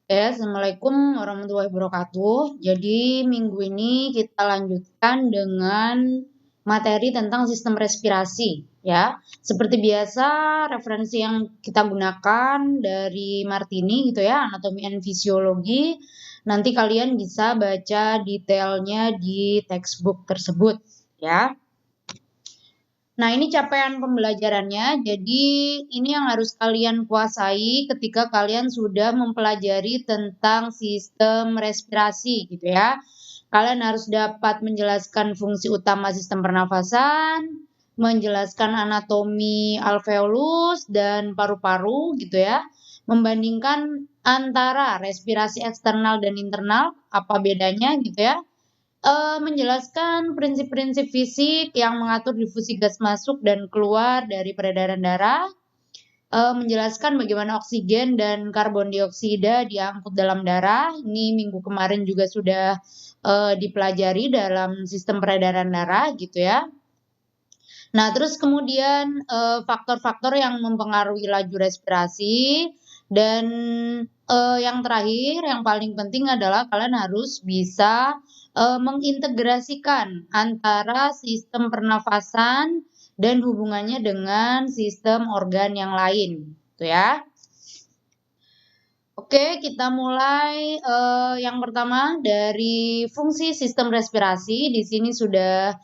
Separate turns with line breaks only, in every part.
Assalamualaikum warahmatullahi wabarakatuh. Jadi minggu ini kita lanjutkan dengan materi tentang sistem respirasi ya. Seperti biasa referensi yang kita gunakan dari Martini gitu ya, anatomi and fisiologi. Nanti kalian bisa baca detailnya di textbook tersebut ya. Nah, ini capaian pembelajarannya. Jadi, ini yang harus kalian kuasai ketika kalian sudah mempelajari tentang sistem respirasi, gitu ya. Kalian harus dapat menjelaskan fungsi utama sistem pernafasan, menjelaskan anatomi alveolus dan paru-paru, gitu ya. Membandingkan antara respirasi eksternal dan internal, apa bedanya, gitu ya. Menjelaskan prinsip-prinsip fisik yang mengatur difusi gas masuk dan keluar dari peredaran darah, menjelaskan bagaimana oksigen dan karbon dioksida diangkut dalam darah. Ini minggu kemarin juga sudah dipelajari dalam sistem peredaran darah gitu ya. Nah, terus kemudian faktor-faktor yang mempengaruhi laju respirasi dan yang terakhir yang paling penting adalah kalian harus bisa mengintegrasikan antara sistem pernafasan dan hubungannya dengan sistem organ yang lain, gitu ya. Oke, kita mulai yang pertama dari fungsi sistem respirasi. Di sini sudah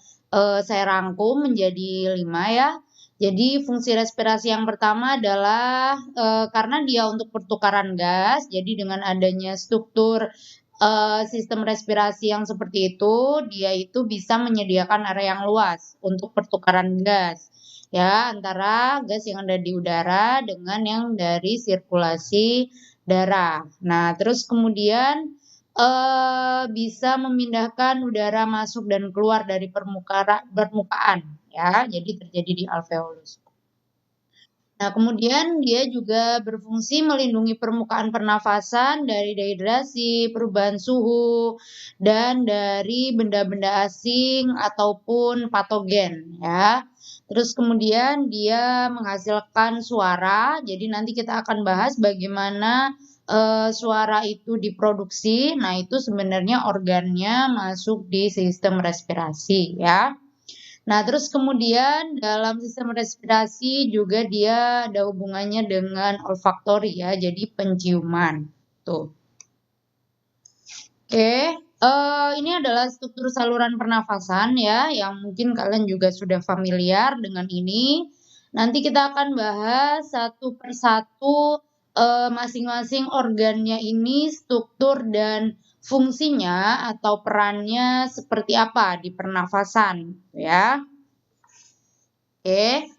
saya rangkum menjadi 5 ya. Jadi fungsi respirasi yang pertama adalah karena dia untuk pertukaran gas, jadi dengan adanya struktur sistem respirasi yang seperti itu, dia itu bisa menyediakan area yang luas untuk pertukaran gas ya antara gas yang ada di udara dengan yang dari sirkulasi darah. Nah, terus kemudian bisa memindahkan udara masuk dan keluar dari permukaan ya, jadi terjadi di alveolus. Nah, kemudian dia juga berfungsi melindungi permukaan pernafasan dari dehidrasi, perubahan suhu, dan dari benda-benda asing ataupun patogen ya. Terus kemudian dia menghasilkan suara. Jadi nanti kita akan bahas bagaimana suara itu diproduksi. Nah, itu sebenarnya organnya masuk di sistem respirasi ya. Nah, terus kemudian dalam sistem respirasi juga dia ada hubungannya dengan olfaktori ya, jadi penciuman. Tuh. Oke, ini adalah struktur saluran pernafasan ya, yang mungkin kalian juga sudah familiar dengan ini. Nanti kita akan bahas satu persatu masing-masing organnya ini, struktur dan fungsinya atau perannya seperti apa di pernafasan, ya. Oke.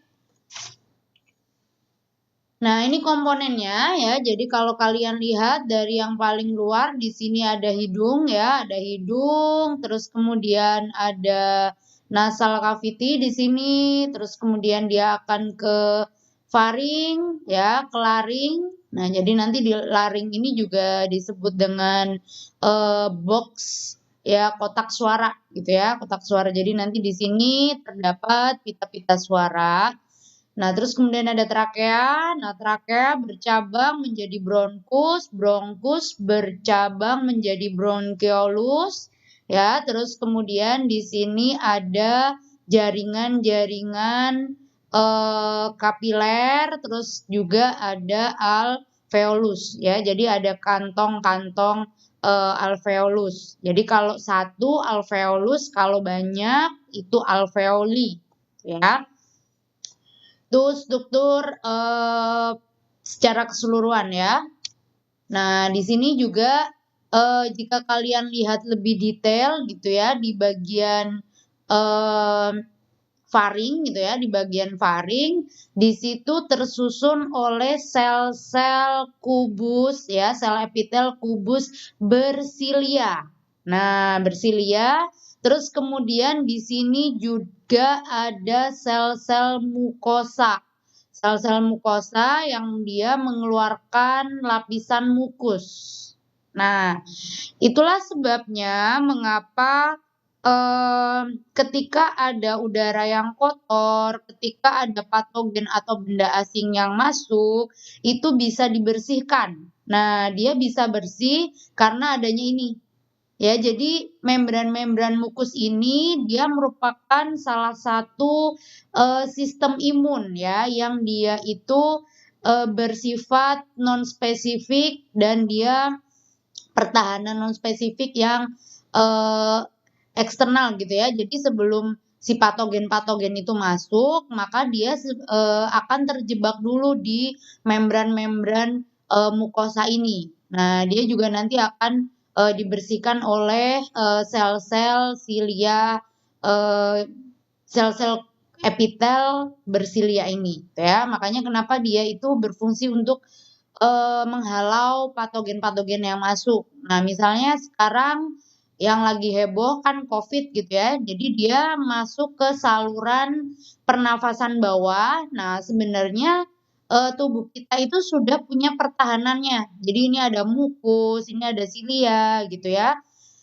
Nah, ini komponennya ya. Jadi kalau kalian lihat dari yang paling luar di sini ada hidung ya, ada hidung, terus kemudian ada nasal cavity di sini, terus kemudian dia akan ke faring ya, ke laring. Nah, jadi nanti di laring ini juga disebut dengan box ya, kotak suara gitu ya, kotak suara. Jadi nanti di sini terdapat pita-pita suara. Nah, terus kemudian ada trakea. Nah, trakea bercabang menjadi bronkus, bronkus bercabang menjadi bronkeolus. Ya, terus kemudian di sini ada jaringan-jaringan kapiler, terus juga ada alveolus ya. Jadi ada kantong-kantong alveolus. Jadi kalau satu alveolus, kalau banyak itu alveoli ya. Itu struktur secara keseluruhan ya. Nah, di sini juga jika kalian lihat lebih detail gitu ya di bagian faring gitu ya, di bagian faring di situ tersusun oleh sel-sel kubus ya, sel epitel kubus bersilia. Nah, bersilia. Terus kemudian di sini juga ada sel-sel mukosa. Sel-sel mukosa yang dia mengeluarkan lapisan mukus. Nah, itulah sebabnya mengapa ketika ada udara yang kotor, ketika ada patogen atau benda asing yang masuk, itu bisa dibersihkan Nah, dia bisa bersih karena adanya ini. Ya, jadi membran-membran mukus ini dia merupakan salah satu sistem imun ya, yang dia itu bersifat non-spesifik dan dia pertahanan non-spesifik yang eh, eksternal gitu ya. Jadi sebelum si patogen-patogen itu masuk, maka dia akan terjebak dulu di membran-membran mukosa ini. Nah, dia juga nanti akan dibersihkan oleh sel-sel silia, eh, sel-sel epitel bersilia ini, gitu ya. Makanya kenapa dia itu berfungsi untuk menghalau patogen-patogen yang masuk. Nah, misalnya sekarang yang lagi heboh kan COVID gitu ya. Jadi dia masuk ke saluran pernafasan bawah. Nah, sebenarnya tubuh kita itu sudah punya pertahanannya. Jadi ini ada mukus, ini ada silia gitu ya.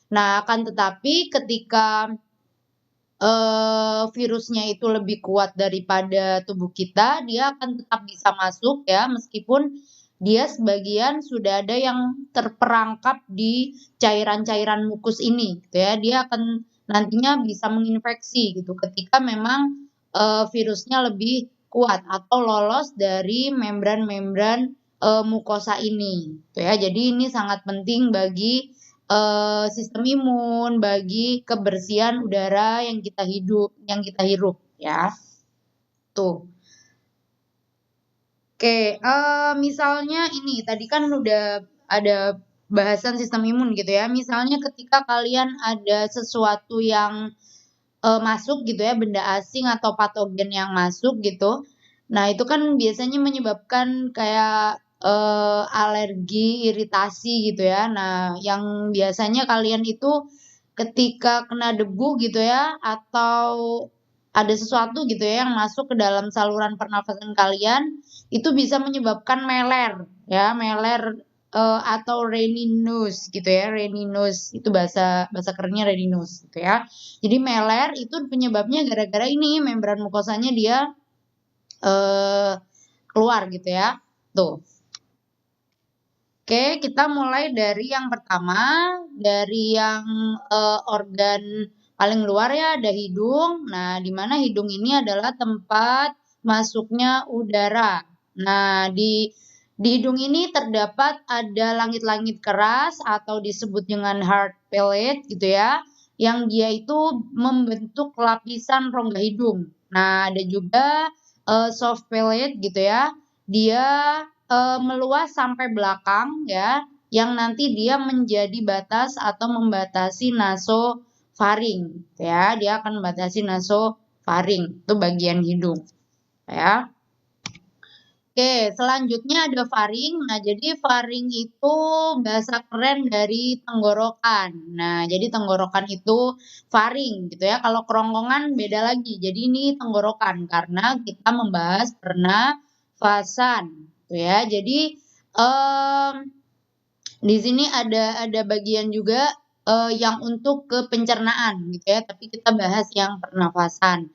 Nah, akan tetapi ketika virusnya itu lebih kuat daripada tubuh kita, dia akan tetap bisa masuk ya, meskipun dia sebagian sudah ada yang terperangkap di cairan-cairan mukus ini, gitu ya. Dia akan nantinya bisa menginfeksi gitu ketika memang virusnya lebih kuat atau lolos dari membran-membran mukosa ini, gitu ya. Jadi ini sangat penting bagi sistem imun, bagi kebersihan udara yang kita hirup ya. Tuh. Oke, misalnya ini tadi kan udah ada bahasan sistem imun gitu ya. Misalnya ketika kalian ada sesuatu yang masuk gitu ya, benda asing atau patogen yang masuk gitu. Nah, itu kan biasanya menyebabkan kayak alergi, iritasi gitu ya. Nah, yang biasanya kalian itu ketika kena debu gitu ya, atau ada sesuatu gitu ya yang masuk ke dalam saluran pernafasan kalian, itu bisa menyebabkan meler ya, meler atau rhininitis gitu ya, rhininitis itu bahasa bahasa kerennya rhininitis gitu ya. Jadi meler itu penyebabnya gara-gara ini membran mukosanya dia eh, keluar gitu ya. Tuh. Oke, kita mulai dari yang pertama, dari yang organ paling luar ya, ada hidung. Nah, di mana hidung ini adalah tempat masuknya udara. Nah, di hidung ini terdapat ada langit-langit keras atau disebut dengan hard palate gitu ya, yang dia itu membentuk lapisan rongga hidung. Nah, ada juga soft palate gitu ya. Dia meluas sampai belakang ya, yang nanti dia menjadi batas atau membatasi nasofaring ya. Dia akan membatasi nasofaring, itu bagian hidung ya. Oke, selanjutnya ada faring. Nah, jadi faring itu bahasa keren dari tenggorokan. Nah, jadi tenggorokan itu faring gitu ya. Kalau kerongkongan beda lagi. Jadi ini tenggorokan karena kita membahas pernafasan gitu ya. Jadi em, di sini ada bagian juga yang untuk ke pencernaan gitu ya. Tapi kita bahas yang pernafasan.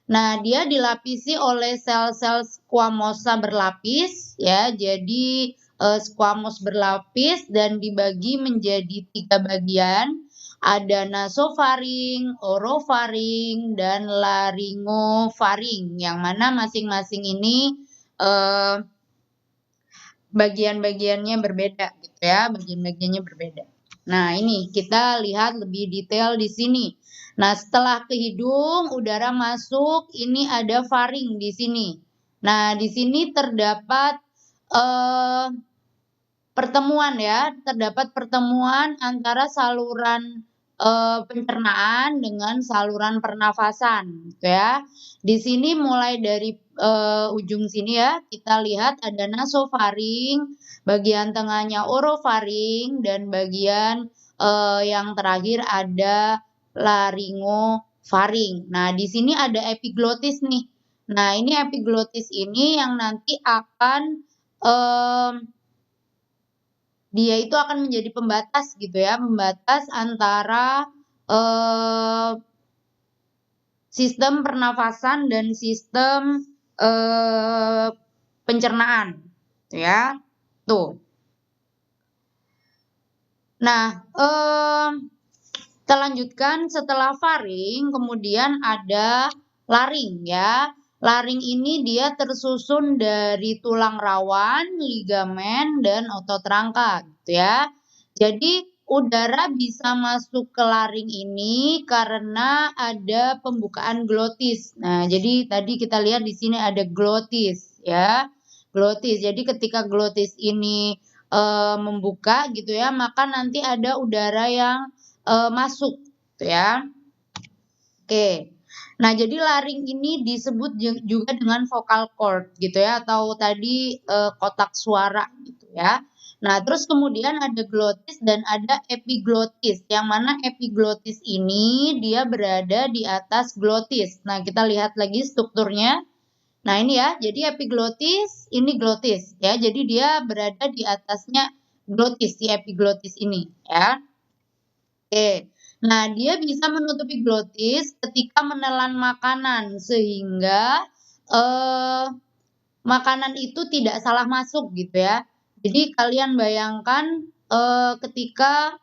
Nah, dia dilapisi oleh sel-sel squamosa berlapis ya. Jadi squamous berlapis dan dibagi menjadi 3 bagian. Ada nasofaring, orofaring, dan laringofaring. Yang mana masing-masing ini eh, bagian-bagiannya berbeda gitu ya, bagian-bagiannya berbeda. Nah, ini kita lihat lebih detail di sini. Nah, setelah ke hidung, udara masuk, ini ada faring di sini. Nah, di sini terdapat eh, pertemuan ya, terdapat pertemuan antara saluran pencernaan dengan saluran pernafasan, gitu ya. Di sini mulai dari ujung sini ya, kita lihat ada nasofaring, bagian tengahnya orofaring, dan bagian yang terakhir ada laringofaring. Nah, di sini ada epiglotis nih. Nah, ini epiglotis ini yang nanti akan dia itu akan menjadi pembatas gitu ya, pembatas antara eh, sistem pernafasan dan sistem pencernaan, gitu ya. Tuh. Nah, kita lanjutkan setelah faring, kemudian ada laring ya. Laring ini dia tersusun dari tulang rawan, ligamen, dan otot rangka gitu ya. Jadi udara bisa masuk ke laring ini karena ada pembukaan glotis. Nah, jadi tadi kita lihat di sini ada glotis ya. Glotis. Jadi ketika glotis ini membuka gitu ya, maka nanti ada udara yang masuk gitu ya. Oke. Nah, jadi laring ini disebut juga dengan vocal cord gitu ya atau tadi kotak suara gitu ya. Nah, terus kemudian ada glotis dan ada epiglotis. Yang mana epiglotis ini dia berada di atas glotis. Nah, kita lihat lagi strukturnya. Nah, ini ya. Jadi epiglotis, ini glotis ya. Jadi dia berada di atasnya glotis, si epiglotis ini ya. Oke. Nah, dia bisa menutupi glotis ketika menelan makanan sehingga eh, makanan itu tidak salah masuk gitu ya. Jadi kalian bayangkan ketika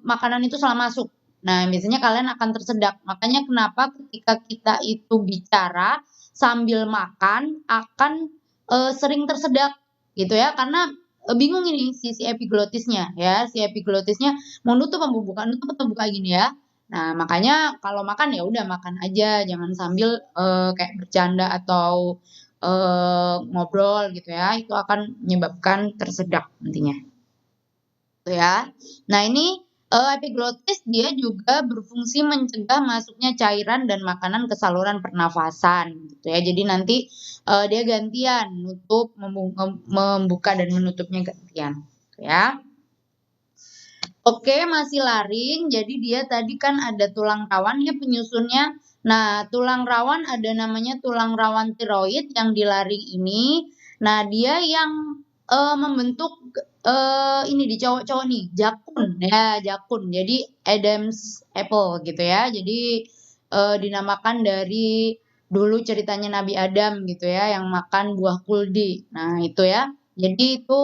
makanan itu salah masuk. Nah, biasanya kalian akan tersedak. Makanya kenapa ketika kita itu bicara sambil makan akan sering tersedak gitu ya. Karena bingung ini si epiglotisnya ya. Si epiglotisnya mau nutup apa buka, nutup atau buka gini ya. Nah, makanya kalau makan ya udah makan aja, jangan sambil kayak bercanda atau ngobrol gitu ya. Itu akan menyebabkan tersedak nantinya. Gitu ya. Nah, ini epiglotis dia juga berfungsi mencegah masuknya cairan dan makanan ke saluran pernafasan gitu ya. Jadi nanti dia gantian nutup membuka dan menutupnya gantian gitu ya. Oke, masih laring. Jadi dia tadi kan ada tulang rawan ya penyusunnya. Nah, tulang rawan ada namanya tulang rawan tiroid yang di laring ini. Nah, dia yang membentuk ini di cowok-cowok nih, jakun ya, jakun. Jadi Adam's apple gitu ya. Jadi dinamakan dari dulu ceritanya Nabi Adam gitu ya, yang makan buah kuldi. Nah, itu ya. Jadi itu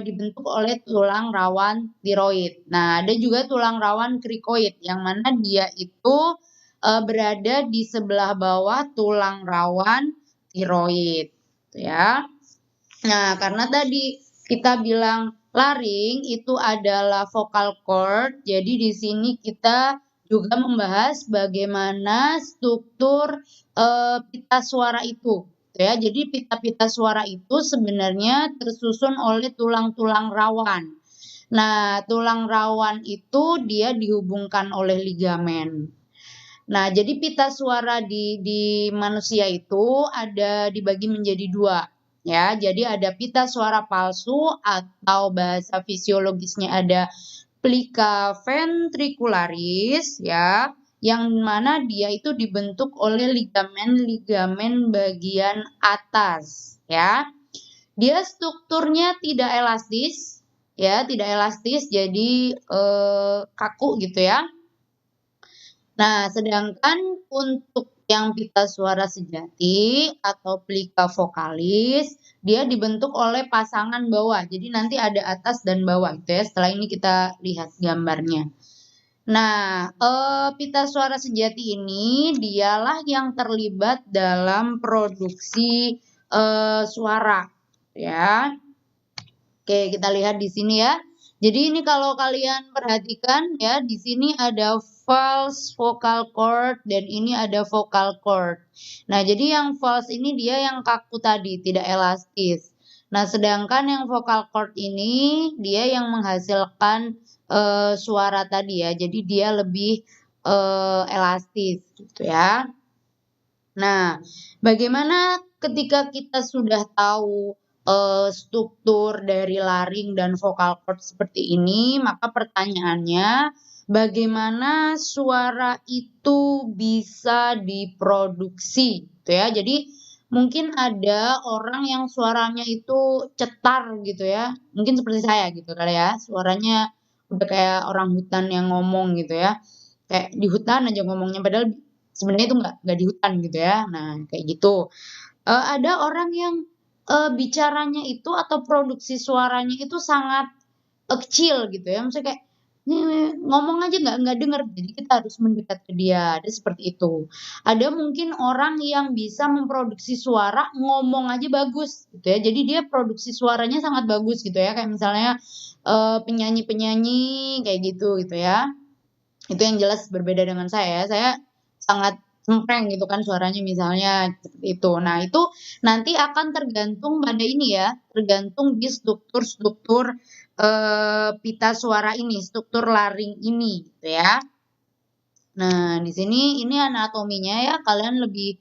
dibentuk oleh tulang rawan tiroid. Nah, ada juga tulang rawan krikoid yang mana dia itu berada di sebelah bawah tulang rawan tiroid, gitu ya. Nah, karena tadi kita bilang laring itu adalah vocal cord, jadi di sini kita juga membahas bagaimana struktur pita suara itu. Gitu ya. Jadi pita-pita suara itu sebenarnya tersusun oleh tulang-tulang rawan. Nah, tulang rawan itu dia dihubungkan oleh ligamen. Nah, jadi pita suara di manusia itu ada dibagi menjadi dua. Ya, jadi ada pita suara palsu atau bahasa fisiologisnya ada plica ventricularis ya, yang mana dia itu dibentuk oleh ligamen-ligamen bagian atas ya. Dia strukturnya tidak elastis ya, tidak elastis jadi kaku gitu ya. Nah, sedangkan untuk yang pita suara sejati atau plica vokalis, dia dibentuk oleh pasangan bawah. Jadi nanti ada atas dan bawah gitu ya. Setelah ini kita lihat gambarnya. Nah, pita suara sejati ini dialah yang terlibat dalam produksi suara ya. Oke, kita lihat di sini ya. Jadi ini kalau kalian perhatikan ya, di sini ada false vocal cord dan ini ada vocal cord. Nah, jadi yang false ini dia yang kaku tadi, tidak elastis. Nah, sedangkan yang vocal cord ini dia yang menghasilkan suara tadi ya. Jadi dia lebih elastis gitu ya. Nah, bagaimana ketika kita sudah tahu struktur dari laring dan vocal cord seperti ini, maka pertanyaannya, bagaimana suara itu bisa diproduksi, gitu ya. Jadi mungkin ada orang yang suaranya itu cetar gitu ya, mungkin seperti saya gitu kali ya, suaranya udah kayak orang hutan yang ngomong gitu ya, kayak di hutan aja ngomongnya padahal sebenarnya itu nggak di hutan gitu ya. Nah, kayak gitu. Ada orang yang bicaranya itu atau produksi suaranya itu sangat kecil gitu ya, maksudnya kayak, ngomong aja nggak denger, jadi kita harus mendekat ke dia, ada seperti itu. Ada mungkin orang yang bisa memproduksi suara, ngomong aja bagus gitu ya, jadi dia produksi suaranya sangat bagus gitu ya, kayak misalnya, penyanyi-penyanyi kayak gitu ya. Itu yang jelas berbeda dengan saya sangat cempreng gitu kan suaranya misalnya, seperti itu. Nah itu nanti akan tergantung pada ini ya, tergantung di struktur-struktur, pita suara ini, struktur laring ini gitu ya. Nah di sini ini anatominya ya, kalian lebih,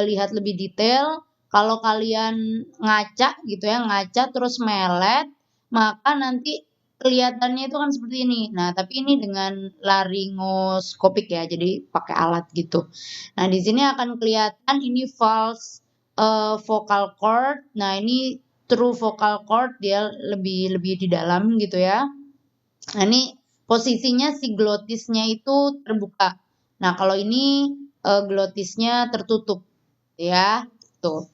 lihat lebih detail. Kalau kalian ngaca gitu ya, ngaca terus melet, maka nanti kelihatannya itu kan seperti ini. Nah, tapi ini dengan laryngoskopik ya, jadi pakai alat gitu. Nah, di sini akan kelihatan ini false, vocal cord. Nah, ini true vocal cord, dia lebih lebih di dalam gitu ya. Nah, ini posisinya si glotisnya itu terbuka. Nah, kalau ini, glotisnya tertutup ya, tuh.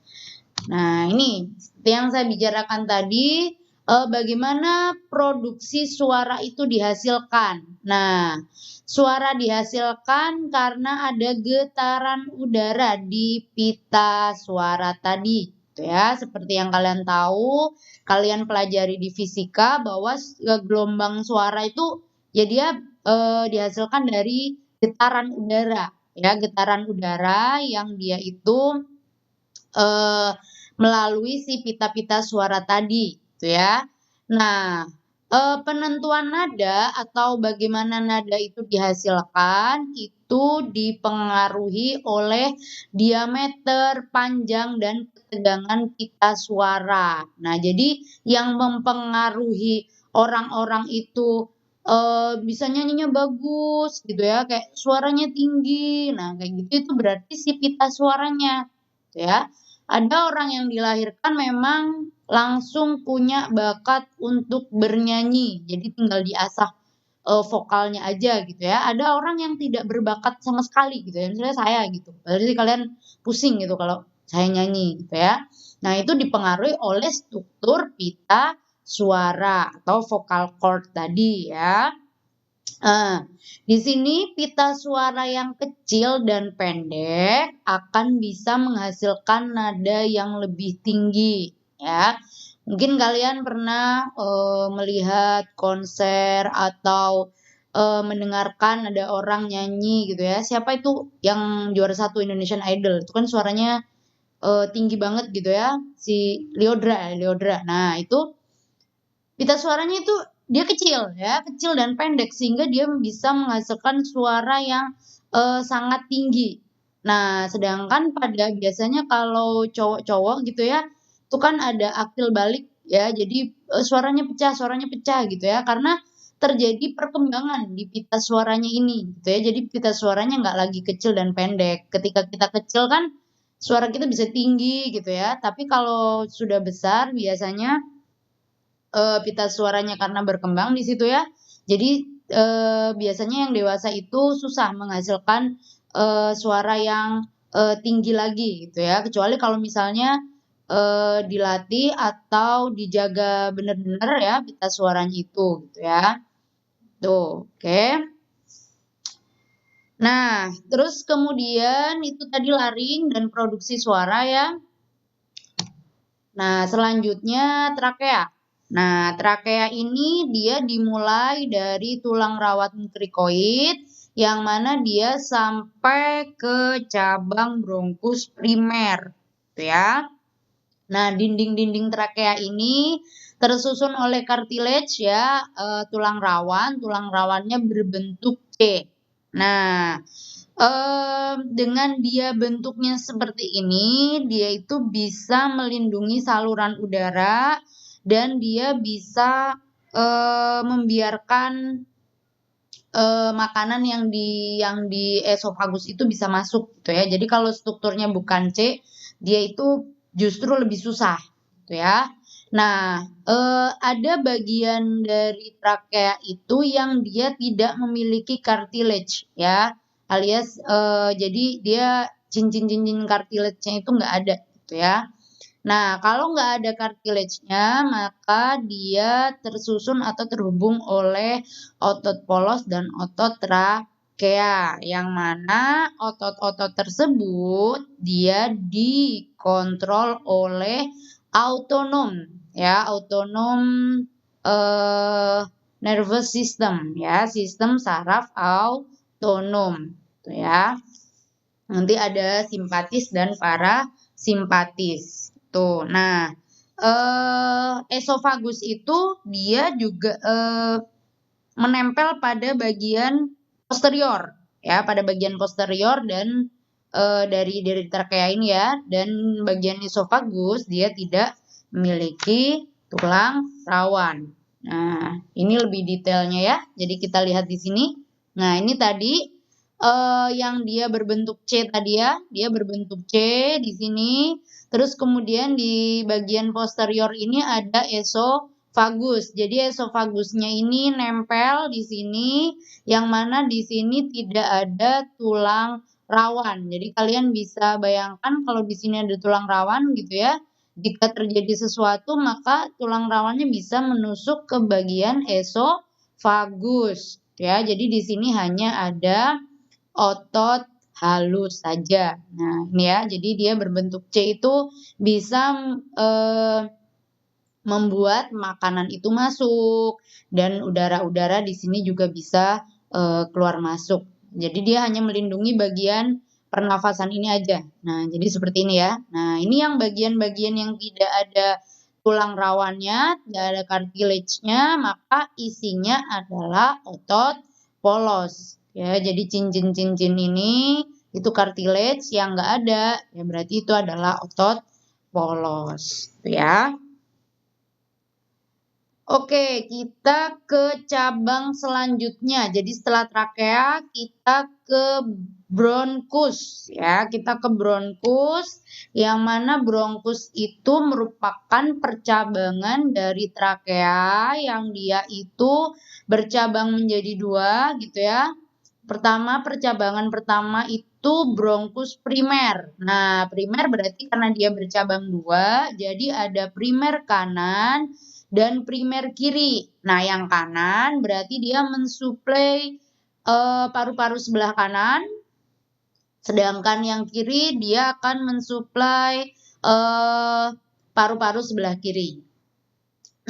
Nah, ini seperti yang saya bicarakan tadi, bagaimana produksi suara itu dihasilkan. Nah, suara dihasilkan karena ada getaran udara di pita suara tadi, gitu ya. Seperti yang kalian tahu, kalian pelajari di fisika bahwa gelombang suara itu ya dia, dihasilkan dari getaran udara, ya. Getaran udara yang dia itu eee, melalui si pita-pita suara tadi, gitu ya. Nah, penentuan nada atau bagaimana nada itu dihasilkan, itu dipengaruhi oleh diameter, panjang, dan ketegangan pita suara. Nah, jadi yang mempengaruhi orang-orang itu, bisa nyanyinya bagus gitu ya, kayak suaranya tinggi, nah kayak gitu itu berarti si pita suaranya, gitu ya. Ada orang yang dilahirkan memang langsung punya bakat untuk bernyanyi, jadi tinggal diasah, vokalnya aja gitu ya. Ada orang yang tidak berbakat sama sekali gitu ya, misalnya saya gitu, berarti kalian pusing gitu kalau saya nyanyi gitu ya. Nah itu dipengaruhi oleh struktur pita suara atau vocal cord tadi ya. Di sini pita suara yang kecil dan pendek akan bisa menghasilkan nada yang lebih tinggi, ya. Mungkin kalian pernah, melihat konser atau, mendengarkan ada orang nyanyi gitu ya, siapa itu yang juara satu Indonesian Idol, itu kan suaranya, tinggi banget gitu ya, si Lyodra. Nah itu pita suaranya itu dia kecil ya, kecil dan pendek sehingga dia bisa menghasilkan suara yang, sangat tinggi. Nah, sedangkan pada biasanya kalau cowok-cowok gitu ya, itu kan ada akil balik ya, jadi, suaranya pecah gitu ya, karena terjadi perkembangan di pita suaranya ini gitu ya. Jadi pita suaranya nggak lagi kecil dan pendek. Ketika kita kecil kan suara kita bisa tinggi gitu ya, tapi kalau sudah besar biasanya pita suaranya karena berkembang di situ ya. Jadi, biasanya yang dewasa itu susah menghasilkan, suara yang, tinggi lagi gitu ya, kecuali kalau misalnya, dilatih atau dijaga bener-bener ya pita suaranya itu gitu ya. Tuh, oke. Nah, terus kemudian itu tadi laring dan produksi suara ya. Nah, selanjutnya trakea. Nah, trakea ini dia dimulai dari tulang rawat krikoid yang mana dia sampai ke cabang bronkus primer, gitu ya. Nah, dinding-dinding trakea ini tersusun oleh cartilage ya, tulang rawan. Tulang rawannya berbentuk C. Nah, dengan dia bentuknya seperti ini, dia itu bisa melindungi saluran udara dan dia bisa, membiarkan, makanan yang di esofagus itu bisa masuk gitu ya. Jadi kalau strukturnya bukan C, dia itu justru lebih susah gitu ya. Nah, ada bagian dari trakea itu yang dia tidak memiliki cartilage ya, alias, jadi dia cincin-cincin cartilage-nya itu nggak ada gitu ya. Nah, kalau nggak ada cartilage-nya, maka dia tersusun atau terhubung oleh otot polos dan otot trakea, yang mana otot-otot tersebut dia dikontrol oleh autonom, ya, autonom eh, nervous system, ya, sistem saraf autonom, tuh ya. Nanti ada simpatis dan parasimpatis. Tuh. Nah, esofagus itu dia juga menempel pada bagian posterior, ya, pada bagian posterior dan dari trakea ini ya, dan bagian esofagus dia tidak memiliki tulang rawan. Nah, ini lebih detailnya ya. Jadi kita lihat di sini. Nah, ini tadi yang dia berbentuk C tadi ya, dia berbentuk C di sini. Terus kemudian di bagian posterior ini ada esofagus. Jadi esofagusnya ini nempel di sini, yang mana di sini tidak ada tulang rawan. Jadi kalian bisa bayangkan kalau di sini ada tulang rawan gitu ya. Jika terjadi sesuatu maka tulang rawannya bisa menusuk ke bagian esofagus. Ya, jadi di sini hanya ada otot halus saja. Nah, ini ya, jadi dia berbentuk C itu bisa membuat makanan itu masuk dan udara-udara di sini juga bisa keluar masuk. Jadi dia hanya melindungi bagian pernafasan ini aja. Nah, jadi seperti ini ya. Nah, ini yang bagian-bagian yang tidak ada tulang rawannya, tidak ada cartilage-nya, maka isinya adalah otot polos. Ya, jadi cincin-cincin ini itu cartilage, yang nggak ada, ya berarti itu adalah otot polos. Tuh ya. Oke, kita ke cabang selanjutnya. Jadi setelah trakea, kita ke bronkus ya. Kita ke bronkus, yang mana bronkus itu merupakan percabangan dari trakea yang dia itu bercabang menjadi dua gitu ya. Pertama, percabangan pertama itu bronkus primer. Nah, primer berarti karena dia bercabang dua, jadi ada primer kanan dan primer kiri. Nah, yang kanan berarti dia mensuplai paru-paru sebelah kanan, sedangkan yang kiri dia akan mensuplai paru-paru sebelah kiri.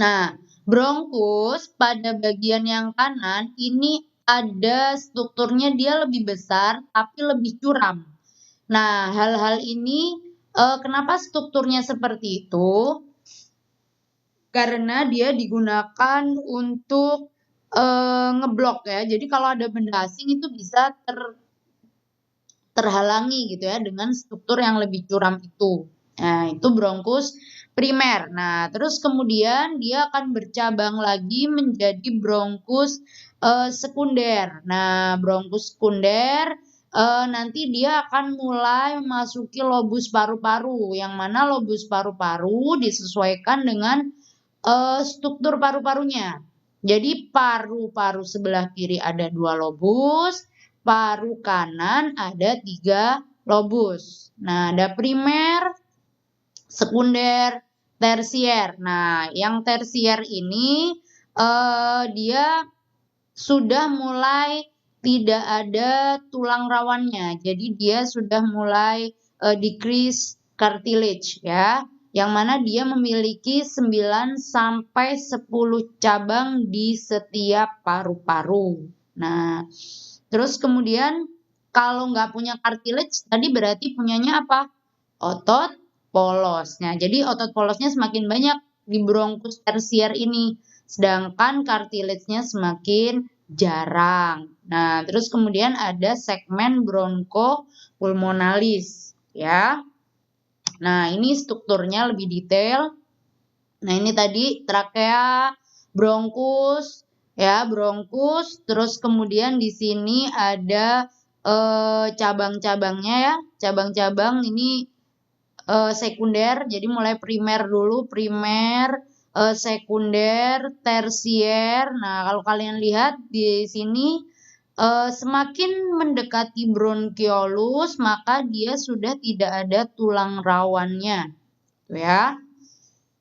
Nah, bronkus pada bagian yang kanan ini ada strukturnya dia lebih besar tapi lebih curam. Nah, hal-hal ini kenapa strukturnya seperti itu? Karena dia digunakan untuk ngeblok ya. Jadi kalau ada benda asing itu bisa terhalangi gitu ya dengan struktur yang lebih curam itu. Nah, itu bronkus primer. Nah, terus kemudian dia akan bercabang lagi menjadi bronkus sekunder. Nah, bronkus sekunder nanti dia akan mulai memasuki lobus paru-paru, yang mana lobus paru-paru disesuaikan dengan struktur paru-parunya. Jadi paru-paru sebelah kiri ada 2 lobus, paru kanan ada 3 lobus. Nah, ada primer, sekunder, tersier. Nah, yang tersier ini dia sudah mulai tidak ada tulang rawannya. Jadi dia sudah mulai decrease cartilage ya, yang mana dia memiliki 9 sampai 10 cabang di setiap paru-paru. Nah, terus kemudian kalau nggak punya cartilage tadi berarti punyanya apa? Otot polos. Nah, jadi otot polosnya semakin banyak di bronkus tersier ini, sedangkan cartilage-nya semakin jarang. Nah, terus kemudian ada segmen bronchopulmonalis ya. Nah, ini strukturnya lebih detail. Nah, ini tadi trakea, bronkus, ya, bronkus. Terus kemudian di sini ada cabang-cabangnya ya. Cabang-cabang ini sekunder. Jadi mulai primer dulu, primer, sekunder, tersier. Nah, kalau kalian lihat di sini semakin mendekati bronkiolus, maka dia sudah tidak ada tulang rawannya. ya.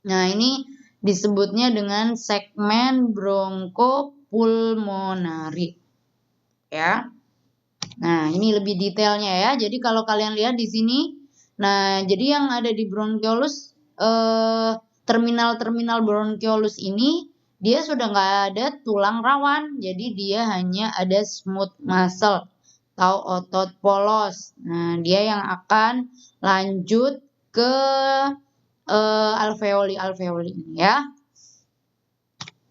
Nah, ini disebutnya dengan segmen bronkopulmonari, ya. Nah, ini lebih detailnya ya. Jadi kalau kalian lihat di sini, nah jadi yang ada di bronkiolus, terminal-terminal bronkiolus ini dia sudah nggak ada tulang rawan, jadi dia hanya ada smooth muscle atau otot polos. Nah, dia yang akan lanjut ke alveoli ini ya.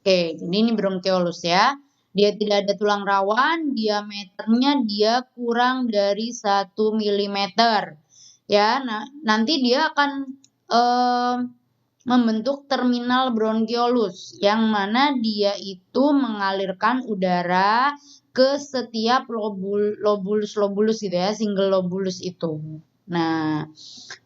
Oke, jadi ini bronkiolus ya. Dia tidak ada tulang rawan, diameternya dia kurang dari 1 milimeter. Ya, nah nanti dia akan membentuk terminal bronkiolus yang mana dia itu mengalirkan udara ke setiap lobulus gitu ya, single lobulus itu. Nah,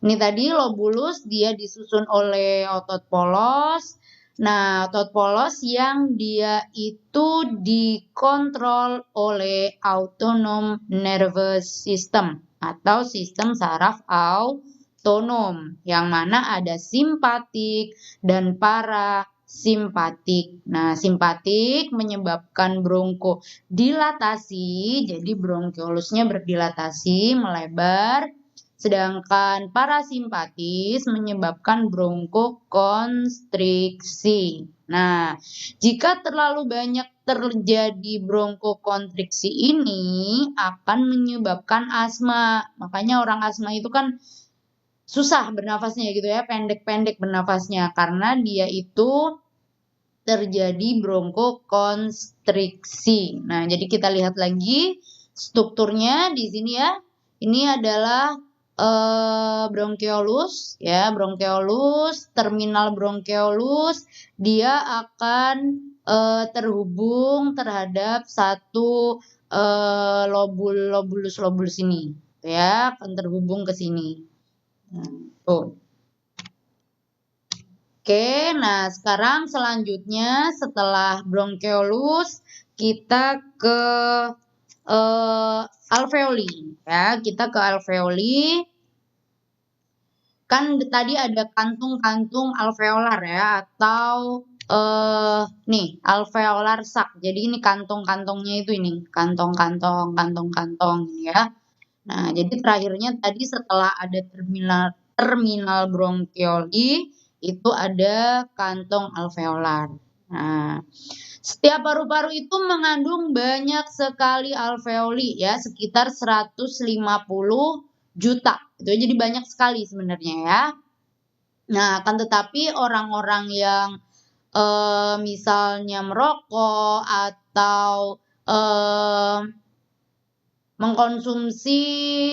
ini tadi lobulus dia disusun oleh otot polos. Nah, otot polos yang dia itu dikontrol oleh autonom nervous system atau sistem saraf otonom yang mana ada simpatik dan parasimpatik. Nah, simpatik menyebabkan bronkodilatasi, jadi bronkiolusnya berdilatasi, melebar. Sedangkan parasimpatis menyebabkan bronkokonstriksi. Nah, jika terlalu banyak terjadi bronkokonstriksi ini akan menyebabkan asma. Makanya orang asma itu kan susah bernafasnya gitu ya, pendek-pendek bernafasnya karena dia itu terjadi bronkokonstriksi. Nah, jadi kita lihat lagi strukturnya di sini ya. Ini adalah bronkiolus ya, bronkiolus, terminal bronkiolus dia akan terhubung terhadap satu lobulus ini ya, akan terhubung ke sini. Tuh. Oke, nah sekarang selanjutnya setelah bronkiolus kita ke alveoli ya, kita ke alveoli. Kan tadi ada kantung-kantung alveolar ya atau nih alveolar sac. Jadi ini kantong-kantongnya itu ini, kantong-kantong ya. Nah, jadi terakhirnya tadi setelah ada terminal bronkioli itu ada kantong alveolar. Nah, setiap paru-paru itu mengandung banyak sekali alveoli ya, sekitar 150 juta. Itu jadi banyak sekali sebenarnya ya. Nah, akan tetapi orang-orang yang misalnya merokok atau mengkonsumsi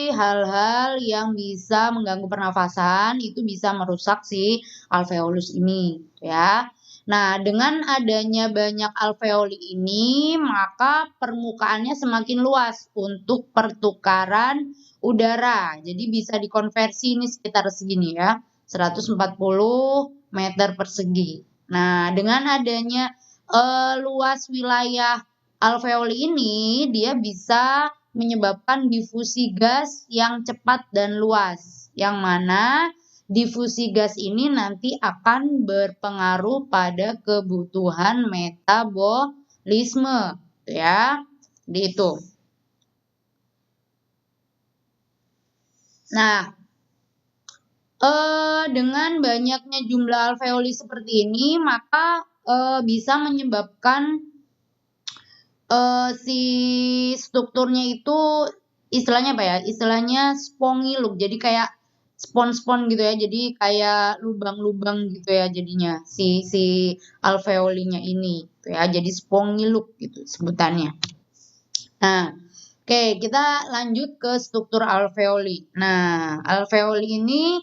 hal-hal yang bisa mengganggu pernafasan itu bisa merusak si alveolus ini ya. Nah, dengan adanya banyak alveoli ini, maka permukaannya semakin luas untuk pertukaran udara. Jadi bisa dikonversi ini sekitar segini ya, 140 meter persegi. Nah, dengan adanya luas wilayah alveoli ini, dia bisa menyebabkan difusi gas yang cepat dan luas, yang mana difusi gas ini nanti akan berpengaruh pada kebutuhan metabolisme, ya, di itu. Nah, dengan banyaknya jumlah alveoli seperti ini, maka bisa menyebabkan si strukturnya itu istilahnya apa ya? Istilahnya spongy look. Jadi kayak spon-spon gitu ya. Jadi kayak lubang-lubang gitu ya jadinya si alveolinya ini gitu ya. Jadi spongy look gitu sebutannya. Nah, oke, kita lanjut ke struktur alveoli. Nah, alveoli ini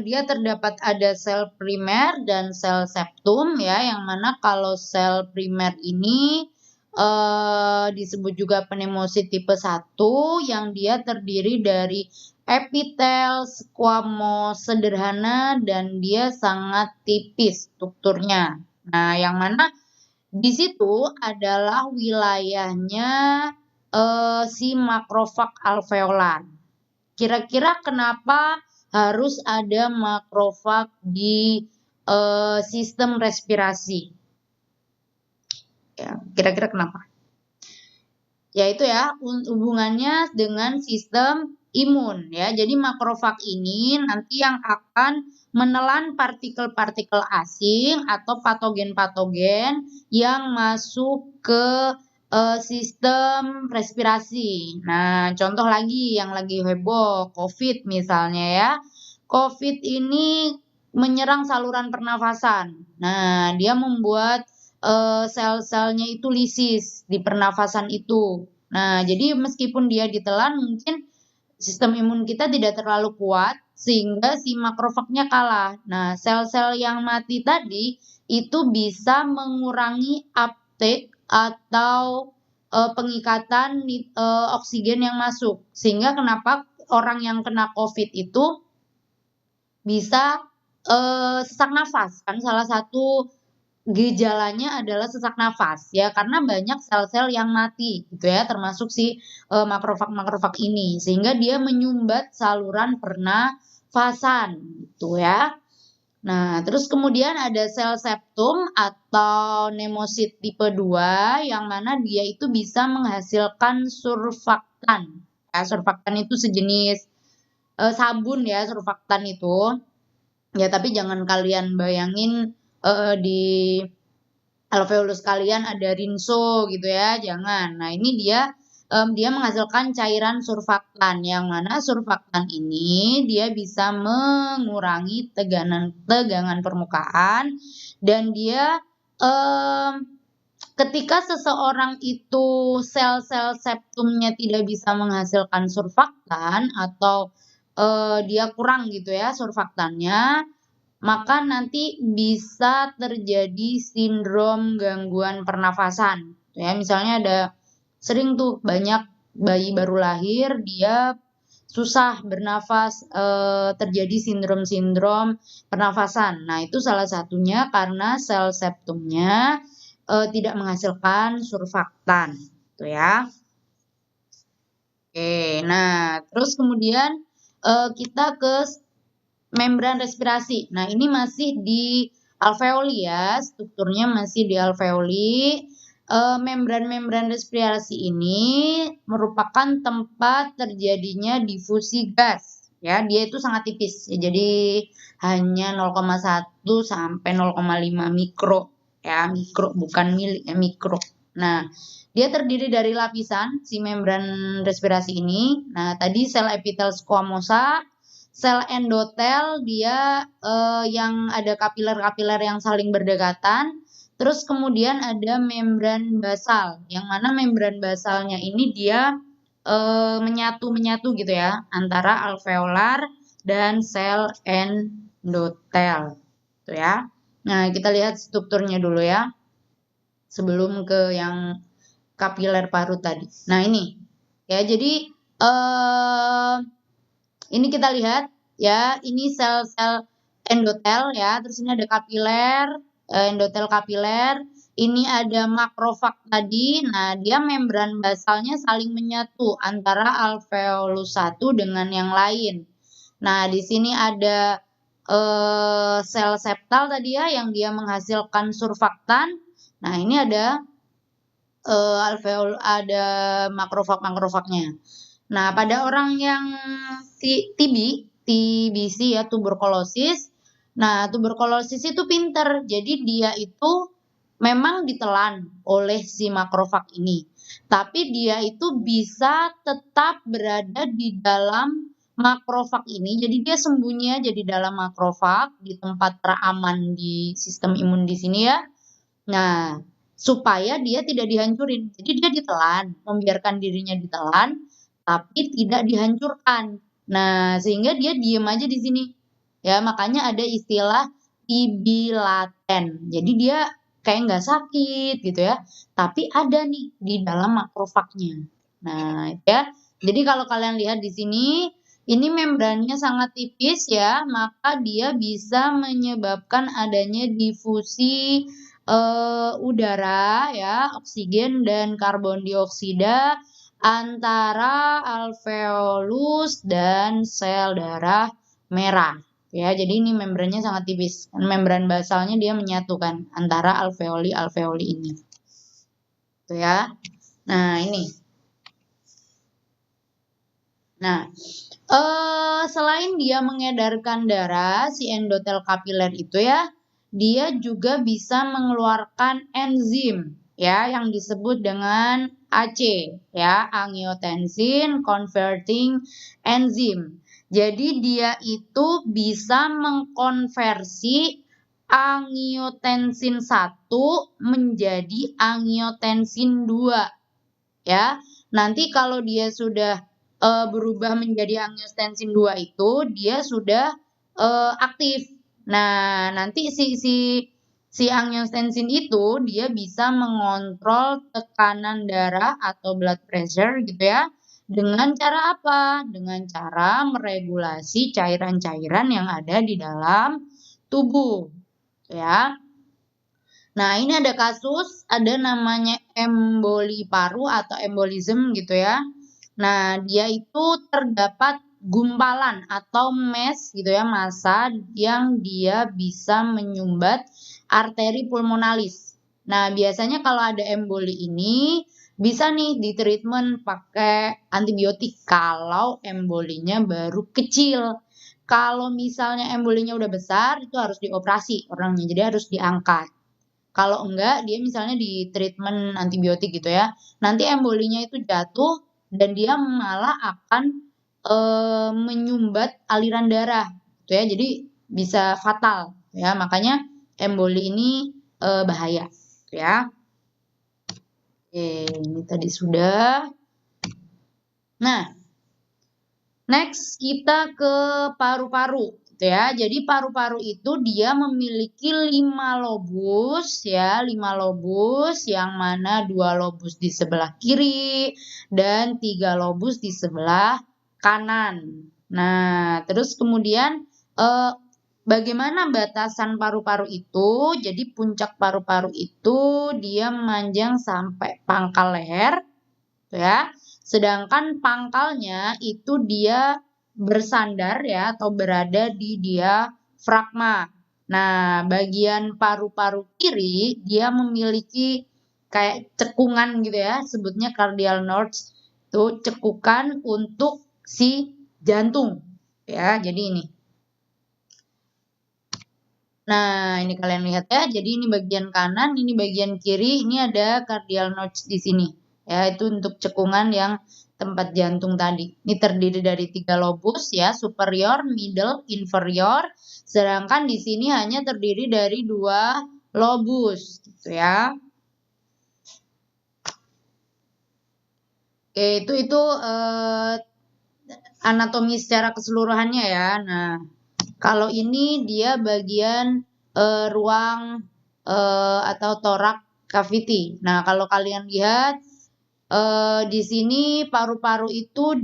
dia terdapat ada sel primer dan sel septum ya, yang mana kalau sel primer ini disebut juga pneumosit tipe 1 yang dia terdiri dari epitel squamous sederhana dan dia sangat tipis strukturnya. Nah, yang mana di situ adalah wilayahnya si makrofag alveolar. Kira-kira kenapa harus ada makrofag di sistem respirasi. Ya, kira-kira kenapa? Yaitu ya hubungannya dengan sistem imun ya. Jadi makrofag ini nanti yang akan menelan partikel-partikel asing atau patogen-patogen yang masuk ke sistem respirasi. Nah, contoh lagi yang lagi heboh, COVID misalnya ya. COVID ini menyerang saluran pernafasan. Nah, dia membuat sel-selnya itu lisis di pernafasan itu. Nah, jadi meskipun dia ditelan, mungkin sistem imun kita tidak terlalu kuat sehingga si makrofagnya kalah. Nah, sel-sel yang mati tadi itu bisa mengurangi uptake atau pengikatan oksigen yang masuk. Sehingga kenapa orang yang kena COVID itu bisa sesak nafas. Kan salah satu gejalanya adalah sesak nafas ya, karena banyak sel-sel yang mati gitu ya, termasuk si makrofag-makrofag ini, sehingga dia menyumbat saluran pernafasan gitu ya. Nah, terus kemudian ada sel septum atau pneumosit tipe 2 yang mana dia itu bisa menghasilkan surfaktan. Ya, surfaktan itu sejenis sabun ya, surfaktan itu. Ya, tapi jangan kalian bayangin di alveolus kalian ada rinso gitu ya, jangan. Nah, ini dia menghasilkan cairan surfaktan, yang mana surfaktan ini dia bisa mengurangi tegangan permukaan dan dia ketika seseorang itu sel-sel septumnya tidak bisa menghasilkan surfaktan atau dia kurang gitu ya surfaktannya, maka nanti bisa terjadi sindrom gangguan pernafasan. Ya, misalnya ada sering tuh banyak bayi baru lahir dia susah bernafas, terjadi sindrom-sindrom pernafasan. Nah, itu salah satunya karena sel septumnya tidak menghasilkan surfaktan, tuh ya. Oke, nah terus kemudian kita ke membran respirasi. Nah, ini masih di alveoli ya, strukturnya masih di alveoli. Membran-membran respirasi ini merupakan tempat terjadinya difusi gas. Ya, dia itu sangat tipis. Ya, jadi hanya 0,1 sampai 0,5 mikro. Ya, mikro bukan mili, ya, mikro. Nah, dia terdiri dari lapisan si membran respirasi ini. Nah, tadi sel epitel squamosa, sel endotel dia yang ada kapiler-kapiler yang saling berdekatan. Terus kemudian ada membran basal, yang mana membran basalnya ini dia menyatu-menyatu gitu ya antara alveolar dan sel endotel. Tuh ya. Nah, kita lihat strukturnya dulu ya. Sebelum ke yang kapiler parut tadi. Nah, ini. Ya, jadi ini kita lihat ya, ini sel-sel endotel ya, terus ini ada kapiler, endotel kapiler, ini ada makrofag tadi. Nah, dia membran basalnya saling menyatu antara alveolus satu dengan yang lain. Nah, di sini ada sel septal tadi ya yang dia menghasilkan surfaktan. Nah, ini ada ada makrofag-makrofagnya. Nah, pada orang yang TBC ya, tuberkulosis. Nah, tuberkulosis itu pinter. Jadi dia itu memang ditelan oleh si makrofag ini. Tapi dia itu bisa tetap berada di dalam makrofag ini. Jadi dia sembunyi aja di dalam makrofag di tempat teraman di sistem imun di sini ya. Nah, supaya dia tidak dihancurin. Jadi dia ditelan, membiarkan dirinya ditelan, tapi tidak dihancurkan. Nah, sehingga dia diem aja di sini. Ya, makanya ada istilah TB laten. Jadi dia kayak nggak sakit gitu ya, tapi ada nih di dalam makrofagnya. Nah, ya. Jadi kalau kalian lihat di sini, ini membrannya sangat tipis ya, maka dia bisa menyebabkan adanya difusi udara ya, oksigen dan karbon dioksida antara alveolus dan sel darah merah. Ya, jadi ini membrannya sangat tipis. Membran basalnya dia menyatukan antara alveoli ini. Tuh ya. Nah, ini. Nah, selain dia mengedarkan darah, si endotel kapiler itu ya, dia juga bisa mengeluarkan enzim ya yang disebut dengan AC ya, angiotensin converting enzyme. Jadi dia itu bisa mengkonversi angiotensin 1 menjadi angiotensin 2 ya. Nanti kalau dia sudah berubah menjadi angiotensin 2 itu dia sudah aktif. Nah, nanti si angiotensin itu dia bisa mengontrol tekanan darah atau blood pressure gitu ya. Dengan cara apa? Dengan cara meregulasi cairan-cairan yang ada di dalam tubuh, ya. Nah, ini ada kasus, ada namanya emboli paru atau embolism gitu ya. Nah, dia itu terdapat gumpalan atau mass gitu ya, massa yang dia bisa menyumbat arteri pulmonalis. Nah, biasanya kalau ada emboli ini bisa nih ditreatment pakai antibiotik kalau embolinya baru kecil. Kalau misalnya embolinya udah besar itu harus dioperasi orangnya, jadi harus diangkat. Kalau enggak, dia misalnya di treatment antibiotik gitu ya, nanti embolinya itu jatuh dan dia malah akan menyumbat aliran darah, gitu ya. Jadi bisa fatal, ya. Makanya emboli ini bahaya, gitu ya. Oke, ini tadi sudah. Nah, next kita ke paru-paru gitu ya. Jadi paru-paru itu dia memiliki 5 lobus ya, 5 lobus yang mana 2 lobus di sebelah kiri dan 3 lobus di sebelah kanan. Nah, terus kemudian bagaimana batasan paru-paru itu? Jadi puncak paru-paru itu dia memanjang sampai pangkal leher, ya. Sedangkan pangkalnya itu dia bersandar ya atau berada di diafragma. Nah, bagian paru-paru kiri dia memiliki kayak cekungan gitu ya, sebutnya cardiac nodes. Itu cekukan untuk si jantung. Ya, jadi ini. Nah, ini kalian lihat ya. Jadi ini bagian kanan, ini bagian kiri, ini ada cardiac nodes di sini. Ya, itu untuk cekungan yang tempat jantung tadi. Ini terdiri dari 3 lobus ya, superior, middle, inferior. Sedangkan di sini hanya terdiri dari 2 lobus gitu ya. Oke, itu anatomi secara keseluruhannya ya. Nah, kalau ini dia bagian ruang atau thorax cavity. Nah, kalau kalian lihat di sini paru-paru itu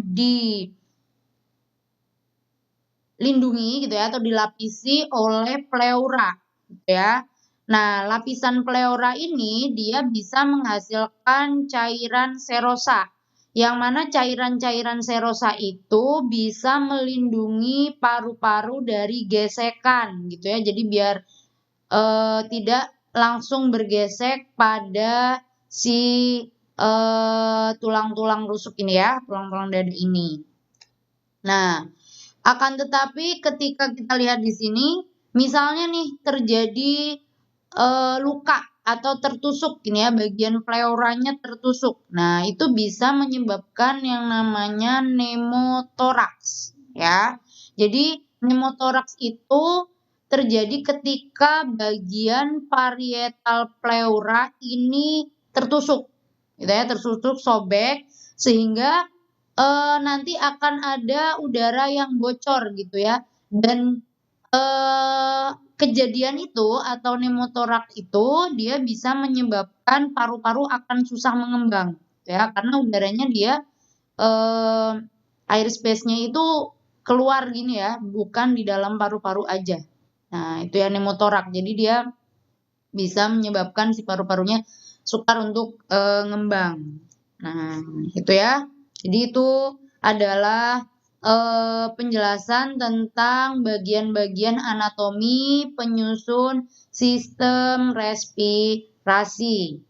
dilindungi gitu ya atau dilapisi oleh pleura gitu ya. Nah, lapisan pleura ini dia bisa menghasilkan cairan serosa. Yang mana cairan-cairan serosa itu bisa melindungi paru-paru dari gesekan gitu ya. Jadi biar tidak langsung bergesek pada si tulang-tulang rusuk ini ya, tulang-tulang dada ini. Nah, akan tetapi ketika kita lihat di sini, misalnya nih terjadi luka atau tertusuk ini ya, bagian pleuranya tertusuk. Nah, itu bisa menyebabkan yang namanya pneumothorax ya. Jadi pneumothorax itu terjadi ketika bagian parietal pleura ini tertusuk, gitu ya, tertusuk, sobek, sehingga nanti akan ada udara yang bocor gitu ya, dan kejadian itu atau pneumothorax itu dia bisa menyebabkan paru-paru akan susah mengembang, ya, karena udaranya dia air space-nya itu keluar gini ya, bukan di dalam paru-paru aja. Nah, itu ya pneumothorax. Jadi dia bisa menyebabkan si paru-parunya sukar untuk ngembang. Nah, itu ya. Jadi itu adalah penjelasan tentang bagian-bagian anatomi penyusun sistem respirasi.